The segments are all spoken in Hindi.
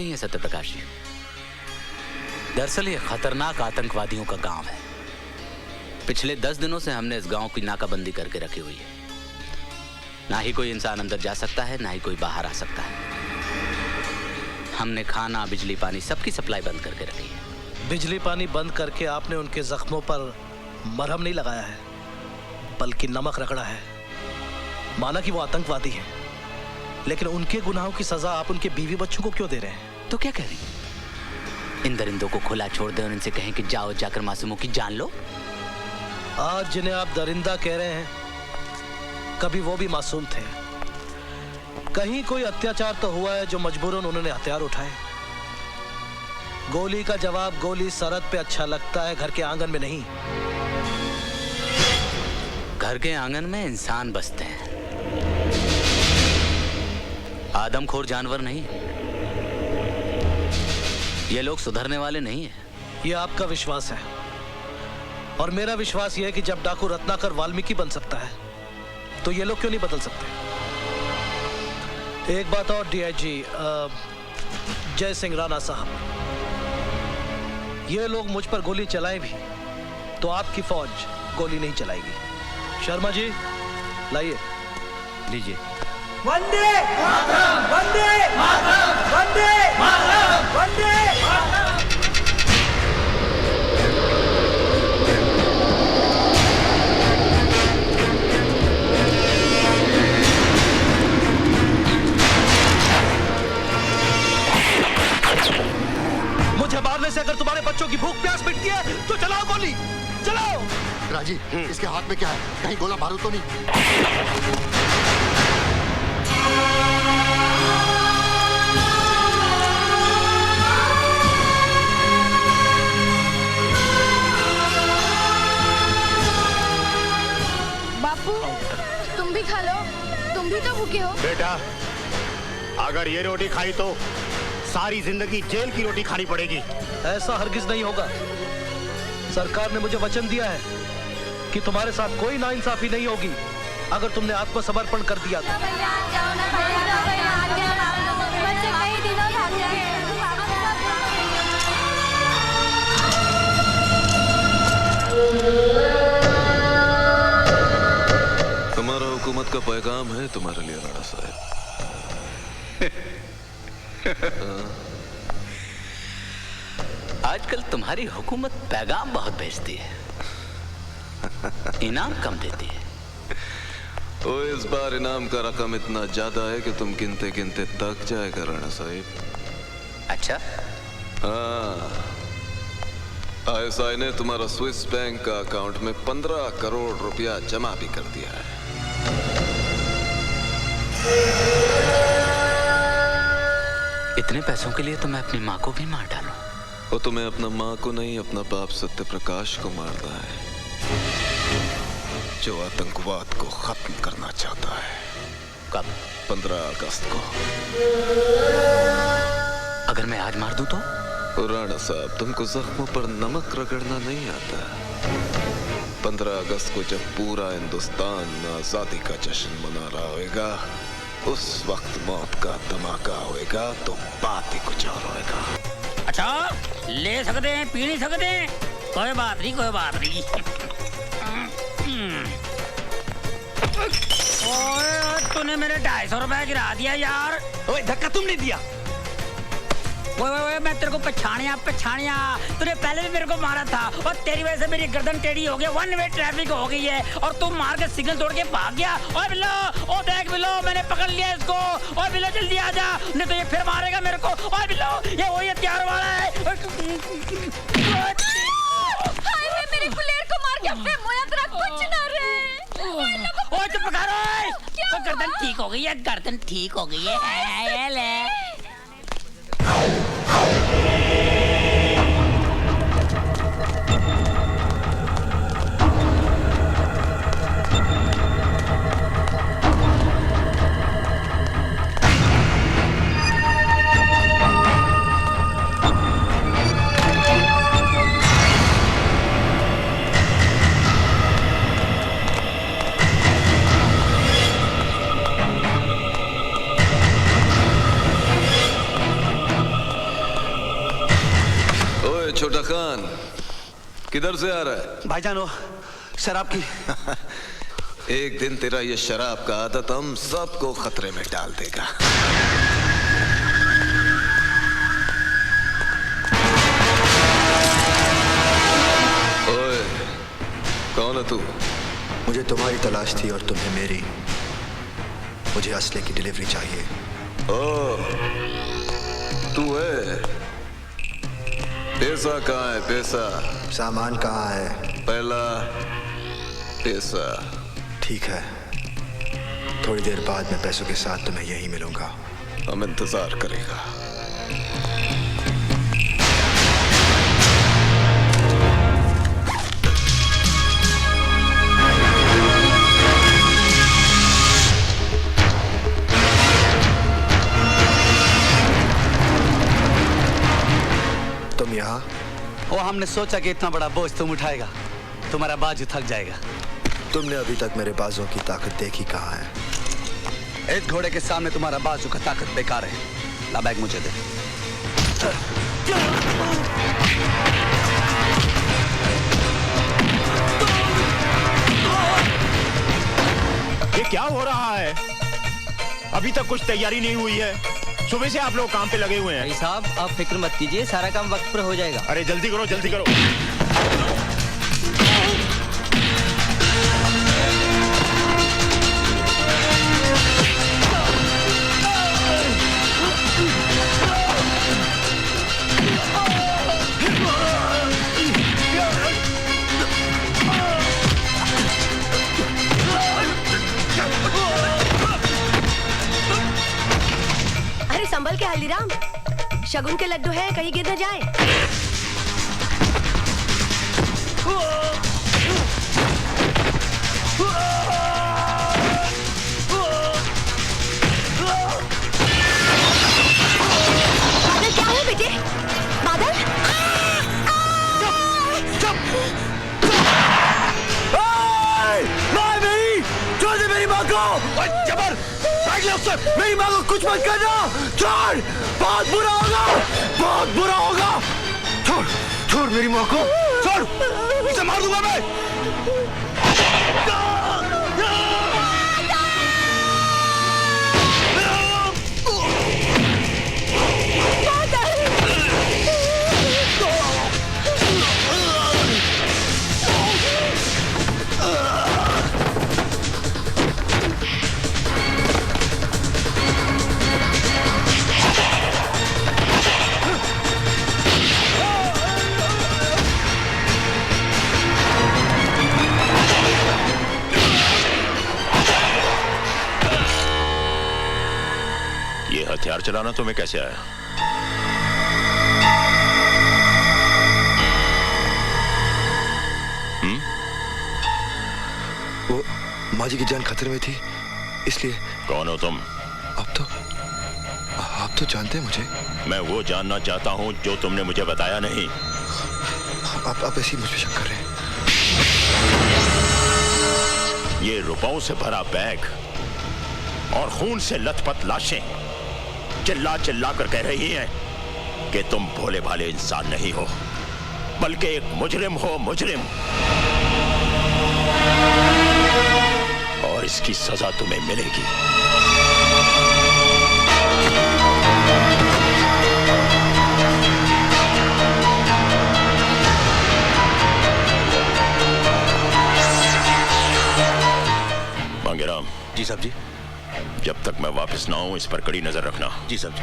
नहीं है सत्यप्रकाश जी। दरअसल ये खतरनाक आतंकवादियों का गांव है। पिछले 10 दिनों से हमने इस गांव की नाकाबंदी करके रखी हुई है। ना ही कोई इंसान अंदर जा सकता है, ना ही कोई बाहर आ सकता है। हमने खाना, बिजली, पानी सबकी सप्लाई बंद करके रखी है। बिजली पानी बंद करके आपने उनके जख्मों पर मरहम नहीं लगाया है, बल्कि नमक रगड़ा है। माना कि वो आतंकवादी हैं, लेकिन उनके गुनाहों की सजा आप उनके बीवी बच्चों को क्यों दे रहे हैं? तो क्या कह रही हैं? इन दरिंदों को खुला छोड़ दें और इनसे कहें कि जाओ जाकर मासूमों की जान लो। आज जिन्हें आप दरिंदा कह रहे हैं, कभी वो भी मासूम थे। कहीं कोई अत्याचार तो हुआ है जो मजबूरन उन्होंने हथियार उठाए। गोली का जवाब गोली सरहद पे अच्छा लगता है, घर के आंगन में नहीं। घर के आंगन में इंसान बसते हैं, आदमखोर जानवर नहीं। ये लोग सुधरने वाले नहीं हैं। ये आपका विश्वास है, और मेरा विश्वास ये है कि जब डाकू रत्नाकर वाल्मीकि बन सकता है, तो ये लोग क्यों नहीं बदल सकते? एक बात और डीआईजी जय सिंह राणा साहब, ये लोग मुझ पर गोली चलाए भी तो आपकी फौज गोली नहीं चलाएगी। शर्मा जी लाइए। लीजिए। वंदे मातरम, वंदे मातरम, वंदे मातरम, वंदे मातरम। मुझे मारने से अगर तुम्हारे बच्चों की भूख प्यास मिटती है तो चलाओ गोली, चलाओ। राजी, इसके हाथ में क्या है? कहीं गोला बारूद तो नहीं? बापू, तुम भी खा लो, तुम भी तो भूखे हो। बेटा, अगर ये रोटी खाई तो सारी जिंदगी जेल की रोटी खानी पड़ेगी। ऐसा हरगिज नहीं होगा। सरकार ने मुझे वचन दिया है कि तुम्हारे साथ कोई नाइंसाफी नहीं होगी अगर तुमने आत्मसमर्पण कर दिया तो। हमारा हुकूमत का पैगाम है तुम्हारे लिए राणा साहब। आजकल तुम्हारी हुकूमत पैगाम बहुत भेजती है, इनाम कम देती है। ओ, इस बार इनाम का रकम इतना ज्यादा है कि तुम गिनते गिनते थक जाएगा राणा साहब। अच्छा? हाँ, आईएसआई ने तुम्हारा स्विस बैंक का अकाउंट में 15 करोड़ रुपया जमा भी कर दिया है। इतने पैसों के लिए तो मैं अपनी माँ को भी मार डालूं। वो तुम्हें अपना माँ को नहीं, अपना बाप सत्यप्रकाश को मारना है, जो आतंकवाद को खत्म करना चाहता है। कब? 15 अगस्त को। अगर मैं आज मार दूं तो? राणा साहब, तुमको जख्मों पर नमक रगड़ना नहीं आता। 15 अगस्त को जब पूरा हिंदुस्तान आजादी का जश्न मना रहा होगा, उस वक्त मौत का धमाका होएगा तो बात ही कुछ और होएगा। अच्छा, ले सकते हैं, पी नहीं सकते हैं? कोई बात नहीं, कोई बात नहीं। ओए, तूने मेरे 250 रुपए गिरा दिया यार। ओए, धक्का तुमने दिया। ओए, मैं तेरे को पछाणिया, तूने पहले भी मेरे को मारा था और तेरी वजह से मेरी गर्दन टेढ़ी हो गई, 1 वे ट्रैफिक हो गई है और तू मार के सिग्नल तोड़ के भाग गया। ओए बिल्लो, ओ देख बिल्लो, मैंने पकड़ लिया इसको। ओए बिल्लो, जल्दी आ जा, नहीं तो ये फिर मारेगा मेरे को। ओए बिल्लो, ये वही हथियार वाला है। हाय, मेरे गुलेर को मार के अपने मोया तेरा कुछ ना रहे। ओए चुप कर, ओए गर्दन ठीक हो गई है, गर्दन ठीक हो गई है। ले छोटा खान, किधर से आ रहा है? भाईजान वो शराब की। एक दिन तेरा ये शराब का आदत हम सबको खतरे में डाल देगा। ओए, कौन है तू? मुझे तुम्हारी तलाश थी और तुम्हें मेरी। मुझे असले की डिलीवरी चाहिए। ओ, तू है? पैसा कहाँ है? पैसा? सामान कहाँ है? पहला पैसा। ठीक है, थोड़ी देर बाद मैं पैसों के साथ तुम्हें यहीं मिलूंगा। हम इंतजार करेगा। तुम यहाँ? वो हमने सोचा कि इतना बड़ा बोझ तुम उठाएगा, तुम्हारा बाजू थक जाएगा। तुमने अभी तक मेरे बाजों की ताकत देखी कहाँ है? इस घोड़े के सामने तुम्हारा बाजू का ताकत बेकार है। ला बैग मुझे दे। ये क्या हो रहा है? अभी तक कुछ तैयारी नहीं हुई है। सुबह से आप लोग काम पे लगे हुए हैं। भाई साहब, आप फिक्र मत कीजिए, सारा काम वक्त पर हो जाएगा। अरे जल्दी करो, जल्दी करो। संभल के हल्दीराम, शगुन के लड्डू है, कहीं गिर न जाए। बादल क्या है बेटे? बादल? छोड़ दे मेरी माँ को! जबर! मेरी माँ को कुछ मत करना! छोड़! बहुत बुरा होगा! बहुत बुरा होगा! छोड़! छोड़ मेरी माँ को! छोड़! इसे मार दूंगा मैं! हथियार चलाना तुम्हें कैसे आया? वो माँ जी की जान खतरे में थी, इसलिए। कौन हो तुम? आप तो जानते हैं मुझे। मैं वो जानना चाहता हूँ जो तुमने मुझे बताया नहीं। आप ऐसे ही मुझ पे शक कर रहे हैं? ये रुपयों से भरा बैग और खून से लथपथ लाशें चिल्ला चिल्ला कर कह रही हैं कि तुम भोले भाले इंसान नहीं हो, बल्कि एक मुजरिम हो, मुजरिम। और इसकी सजा तुम्हें मिलेगी। मांगेराम। जी साहब जी। जब तक मैं वापस ना आऊं इस पर कड़ी नजर रखना। जी साहब जी।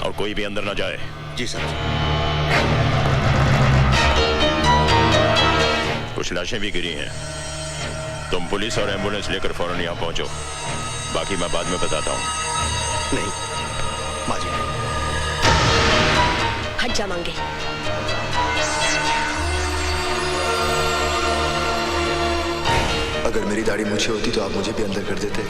और कोई भी अंदर ना जाए। जी साहब जी। कुछ लाशें भी गिरी हैं। तुम पुलिस और एम्बुलेंस लेकर फौरन यहाँ पहुंचो, बाकी मैं बाद में बताता हूँ। नहीं माँ जी। हट जा मांगे। अगर मेरी दाढ़ी मूछें होती तो आप मुझे भी अंदर कर देते।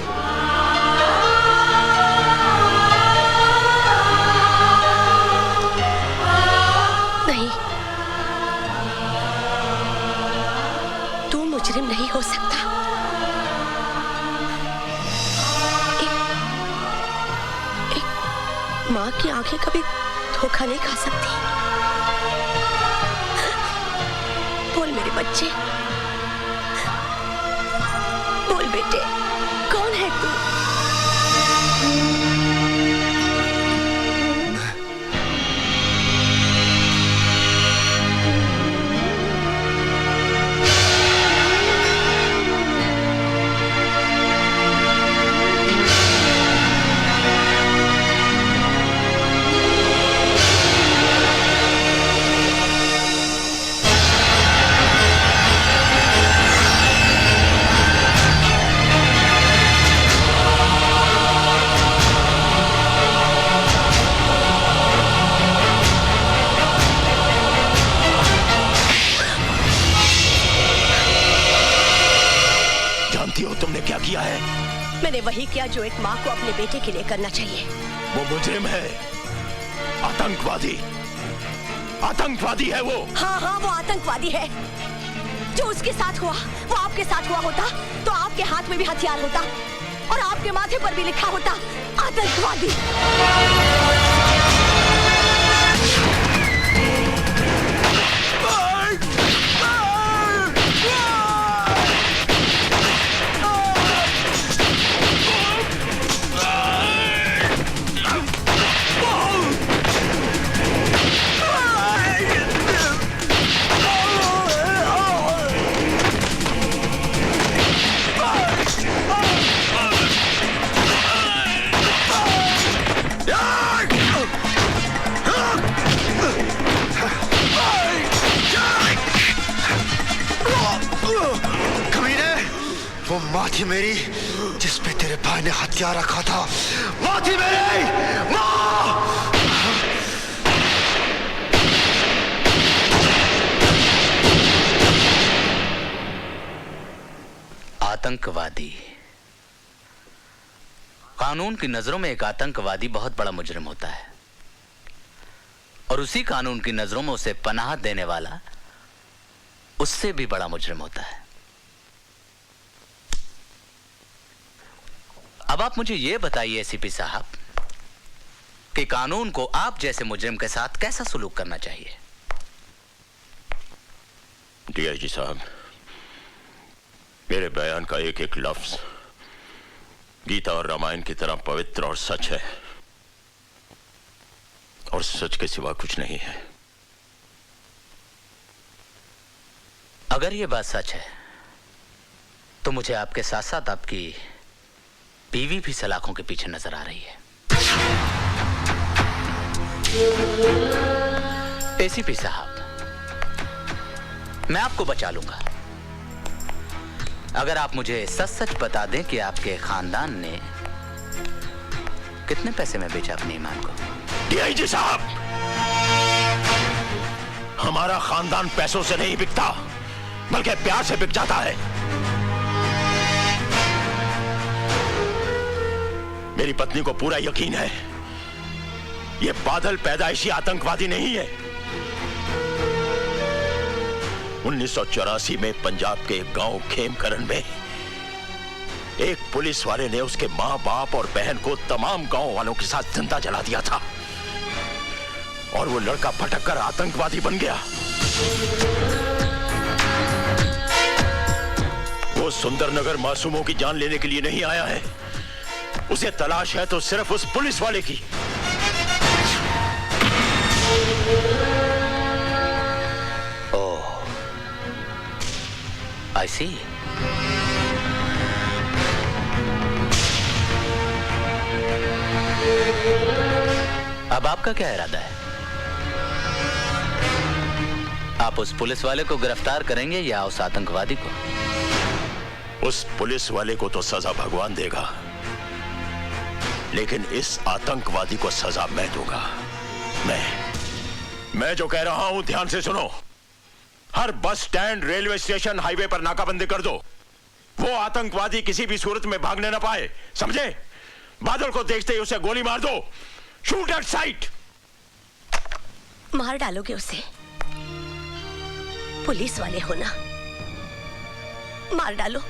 नहीं, तू मुजरिम नहीं हो सकता। एक माँ की आंखें कभी धोखा नहीं खा सकती। बच्चे। बोल बेटे, कौन है तू? तुमने क्या किया है? मैंने वही किया जो एक माँ को अपने बेटे के लिए करना चाहिए। वो मुजरिम है, आतंकवादी, आतंकवादी है वो। हाँ हाँ, वो आतंकवादी है। जो उसके साथ हुआ वो आपके साथ हुआ होता तो आपके हाथ में भी हथियार होता और आपके माथे पर भी लिखा होता आतंकवादी। वो माँ थी मेरी जिस पे तेरे भाई ने हथियार रखा था। माँ थी मेरी, माँ। आतंकवादी। कानून की नजरों में एक आतंकवादी बहुत बड़ा मुजरिम होता है और उसी कानून की नजरों में उसे पनाह देने वाला उससे भी बड़ा मुजरिम होता है। अब आप मुझे यह बताइए एसीपी साहब कि कानून को आप जैसे मुजरिम के साथ कैसा सलूक करना चाहिए? डीआईजी साहब, मेरे बयान का एक एक लफ्ज गीता और रामायण की तरह पवित्र और सच है और सच के सिवा कुछ नहीं है। अगर यह बात सच है तो मुझे आपके साथ साथ आपकी बीवी भी सलाखों के पीछे नजर आ रही है। एसीपी साहब, मैं आपको बचा लूंगा अगर आप मुझे सच सच बता दें कि आपके खानदान ने कितने पैसे में बेचा अपने ईमान को। डीआईजी साहब, हमारा खानदान पैसों से नहीं बिकता बल्कि प्यार से बिक जाता है। मेरी पत्नी को पूरा यकीन है ये बादल पैदाइशी आतंकवादी नहीं है। 1984 में पंजाब के एक गांव खेमकरण में एक पुलिस वाले ने उसके मां बाप और बहन को तमाम गांव वालों के साथ जिंदा जला दिया था और वो लड़का भटक कर आतंकवादी बन गया। वो सुंदरनगर मासूमों की जान लेने के लिए नहीं आया है, उसे तलाश है तो सिर्फ उस पुलिस वाले की। ओह, आई सी। अब आपका क्या इरादा है? आप उस पुलिस वाले को गिरफ्तार करेंगे या उस आतंकवादी को? उस पुलिस वाले को तो सजा भगवान देगा, लेकिन इस आतंकवादी को सजा मैं दूंगा। मैं जो कह रहा हूं ध्यान से सुनो। हर bus stand, railway station, highway पर नाकाबंदी कर दो। वो आतंकवादी किसी भी सूरत में भागने ना पाए, समझे? बादल को देखते ही उसे गोली मार दो। Shoot at site. मार डालोगे उसे? पुलिस वाले हो ना, मार डालो।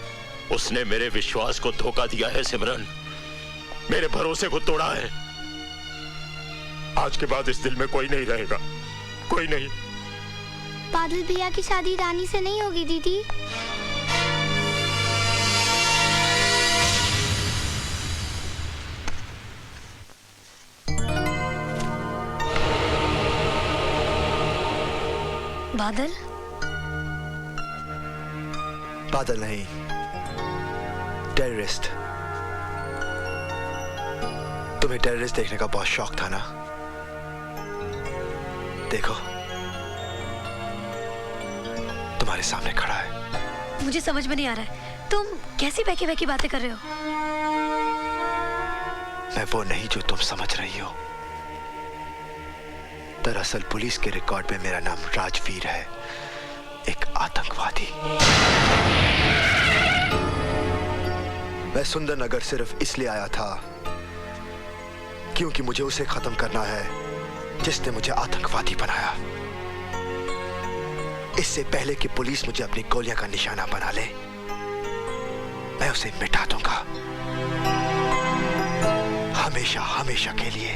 उसने मेरे विश्वास को धोखा दिया है सिमरन, मेरे भरोसे को तोड़ा है। आज के बाद इस दिल में कोई नहीं रहेगा, कोई नहीं। बादल भैया की शादी रानी से नहीं होगी दीदी। बादल? बादल नहीं, टेररिस्ट। तुम्हें टेररिस्ट देखने का बहुत शौक था ना? देखो, तुम्हारे सामने खड़ा है। मुझे समझ में नहीं आ रहा है, तुम कैसी बहकी बहकी बातें कर रहे हो? मैं वो नहीं जो तुम समझ रही हो। दरअसल पुलिस के रिकॉर्ड में मेरा नाम राजवीर है, एक आतंकवादी। मैं सुंदरनगर सिर्फ इसलिए आया था क्योंकि मुझे उसे खत्म करना है जिसने मुझे आतंकवादी बनाया। इससे पहले कि पुलिस मुझे अपनी गोलियां का निशाना बना ले, मैं उसे मिटा दूंगा, हमेशा हमेशा के लिए।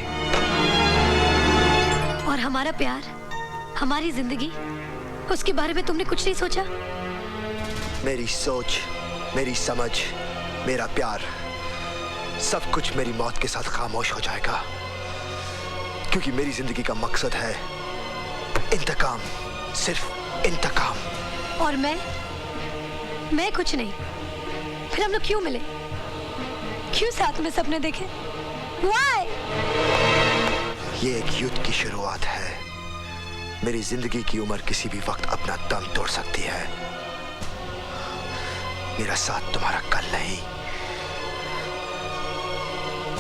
और हमारा प्यार, हमारी जिंदगी, उसके बारे में तुमने कुछ नहीं सोचा? मेरी सोच, मेरी समझ, मेरा प्यार, सब कुछ मेरी मौत के साथ खामोश हो जाएगा, क्योंकि मेरी जिंदगी का मकसद है इंतकाम, सिर्फ इंतकाम। और मैं कुछ नहीं। फिर हम लोग क्यों मिले? क्यों साथ में सपने देखे? Why? ये एक युद्ध की शुरुआत है। मेरी जिंदगी की उम्र किसी भी वक्त अपना दम तोड़ सकती है। मेरा साथ तुम्हारा कल नहीं,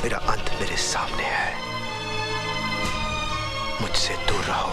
मेरा अंत मेरे सामने है। मुझसे दूर रहो।